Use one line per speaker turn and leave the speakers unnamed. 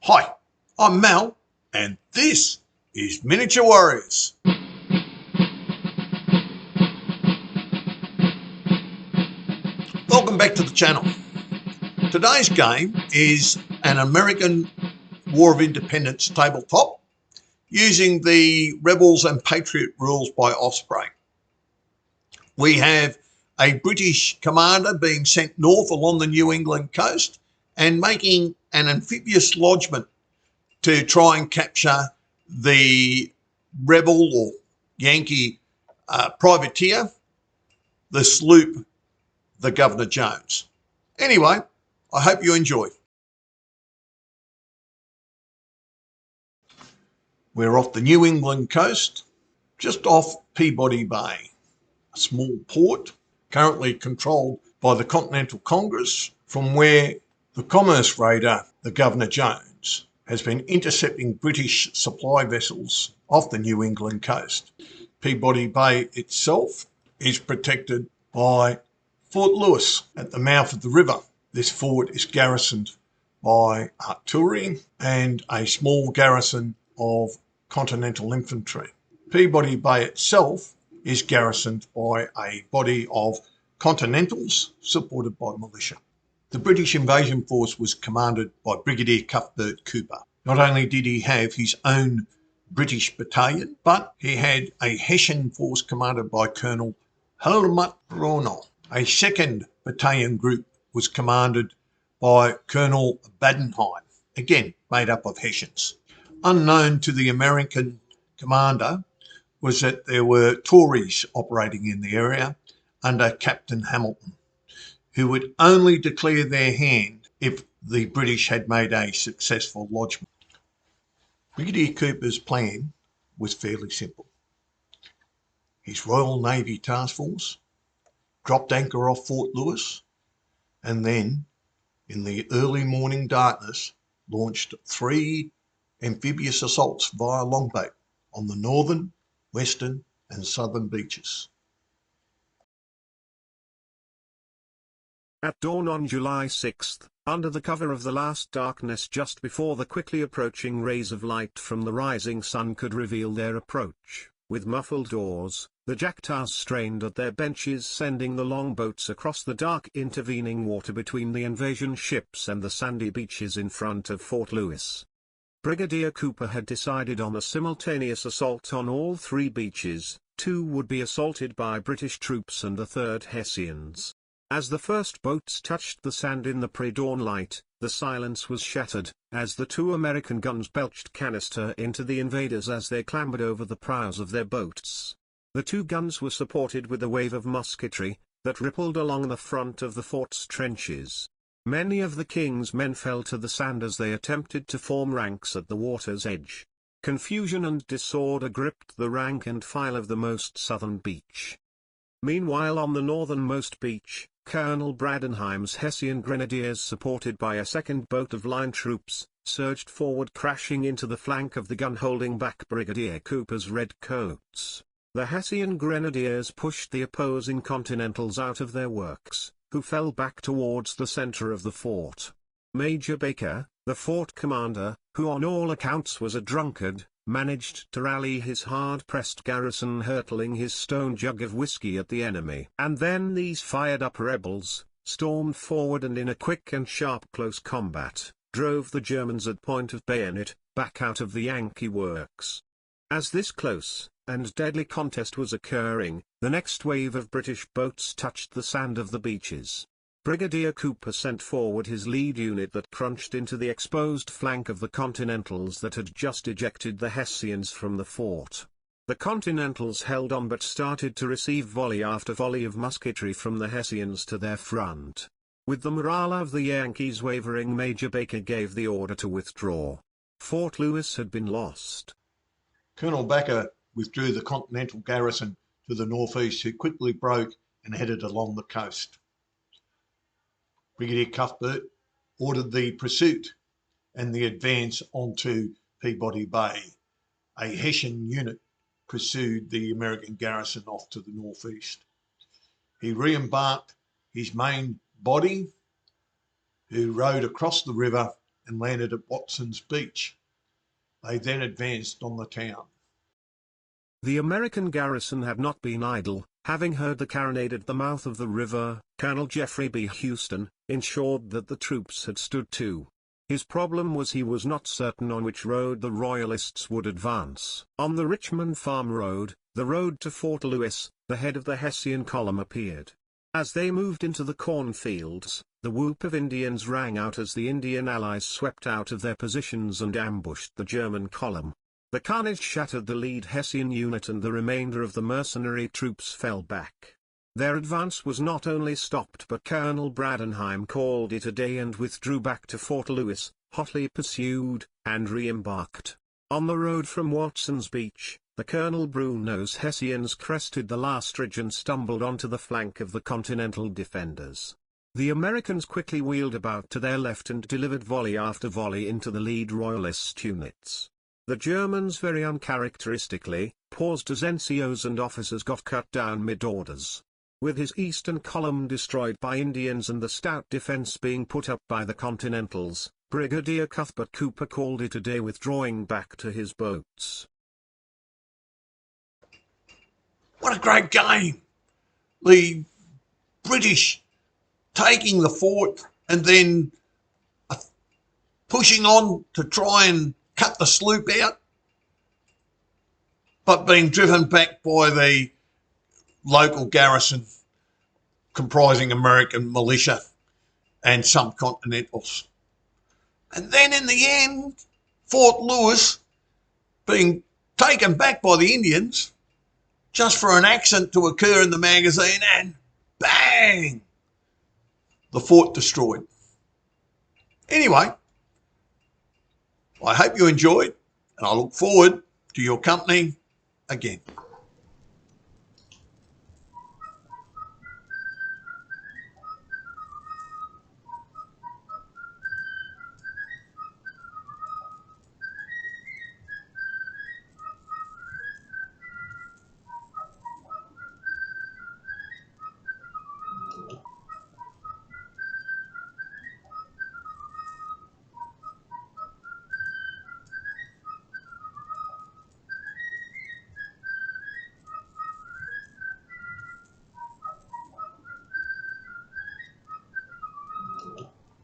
Hi, I'm Mel, and this is Miniature Warriors. Welcome back to the channel. Today's game is an American War of Independence tabletop using the Rebels and Patriot rules by Osprey. We have a British commander being sent north along the New England coast and making an amphibious lodgement to try and capture the rebel or Yankee privateer, the sloop, the Governor Jones. Anyway, I hope you enjoy. We're off the New England coast, just off Peabody Bay, a small port currently controlled by the Continental Congress, from where the commerce raider, the Governor Jones, has been intercepting British supply vessels off the New England coast. Peabody Bay itself is protected by Fort Lewis at the mouth of the river. This fort is garrisoned by artillery and a small garrison of Continental infantry. Peabody Bay itself is garrisoned by a body of Continentals supported by militia. The British invasion force was commanded by Brigadier Cuthbert Cooper. Not only did he have his own British battalion, but he had a Hessian force commanded by Colonel Helmut Rohnel. A second battalion group was commanded by Colonel Badenheim, again made up of Hessians. Unknown to the American commander was that there were Tories operating in the area under Captain Hamilton, who would only declare their hand if the British had made a successful lodgement. Brigadier Cooper's plan was fairly simple. His Royal Navy Task Force dropped anchor off Fort Lewis and then, in the early morning darkness, launched 3 amphibious assaults via longboat on the northern, western and southern beaches.
At dawn on July 6th, under the cover of the last darkness just before the quickly approaching rays of light from the rising sun could reveal their approach, with muffled oars, the jacktaws strained at their benches, sending the longboats across the dark intervening water between the invasion ships and the sandy beaches in front of Fort Lewis. Brigadier Cooper had decided on a simultaneous assault on all 3 beaches. 2 would be assaulted by British troops and the 3rd Hessians. As the first boats touched the sand in the pre-dawn light, the silence was shattered, as the 2 American guns belched canister into the invaders as they clambered over the prows of their boats. The 2 guns were supported with a wave of musketry that rippled along the front of the fort's trenches. Many of the king's men fell to the sand as they attempted to form ranks at the water's edge. Confusion and disorder gripped the rank and file of the most southern beach. Meanwhile, on the northernmost beach, Colonel Badenheim's Hessian grenadiers, supported by a second boat of line troops, surged forward, crashing into the flank of the gun holding back Brigadier Cooper's redcoats. The Hessian grenadiers pushed the opposing Continentals out of their works, who fell back towards the center of the fort. Major Baker, the fort commander, who on all accounts was a drunkard, managed to rally his hard-pressed garrison, hurtling his stone jug of whiskey at the enemy. And then these fired-up rebels stormed forward and in a quick and sharp close combat, drove the Germans at point of bayonet back out of the Yankee works. As this close and deadly contest was occurring, the next wave of British boats touched the sand of the beaches. Brigadier Cooper sent forward his lead unit that crunched into the exposed flank of the Continentals that had just ejected the Hessians from the fort. The Continentals held on but started to receive volley after volley of musketry from the Hessians to their front. With the morale of the Yankees wavering, Major Baker gave the order to withdraw. Fort Lewis had been lost.
Colonel Baker withdrew the Continental garrison to the northeast, who quickly broke and headed along the coast. Brigadier Cuthbert ordered the pursuit and the advance onto Peabody Bay. A Hessian unit pursued the American garrison off to the northeast. He re-embarked his main body, who rowed across the river and landed at Watson's Beach. They then advanced on the town.
The American garrison had not been idle. Having heard the carronade at the mouth of the river, Colonel Jeffrey B. Houston ensured that the troops had stood to. His problem was he was not certain on which road the Royalists would advance. On the Richmond Farm Road, the road to Fort Lewis, the head of the Hessian column appeared. As they moved into the cornfields, the whoop of Indians rang out as the Indian allies swept out of their positions and ambushed the German column. The carnage shattered the lead Hessian unit and the remainder of the mercenary troops fell back. Their advance was not only stopped but Colonel Bradenheim called it a day and withdrew back to Fort Lewis, hotly pursued, and re-embarked. On the road from Watson's Beach, the Colonel Bruno's Hessians crested the last ridge and stumbled onto the flank of the Continental defenders. The Americans quickly wheeled about to their left and delivered volley after volley into the lead Royalist units. The Germans very uncharacteristically paused as NCOs and officers got cut down mid-orders. With his eastern column destroyed by Indians and the stout defense being put up by the Continentals, Brigadier Cuthbert Cooper called it a day, withdrawing back to his boats.
What a great game! The British taking the fort and then pushing on to try and cut the sloop out, but being driven back by the local garrison comprising American militia and some Continentals. And then in the end, Fort Lewis being taken back by the Indians just for an accident to occur in the magazine, and bang! The fort destroyed. Anyway, I hope you enjoyed, and I look forward to your company again.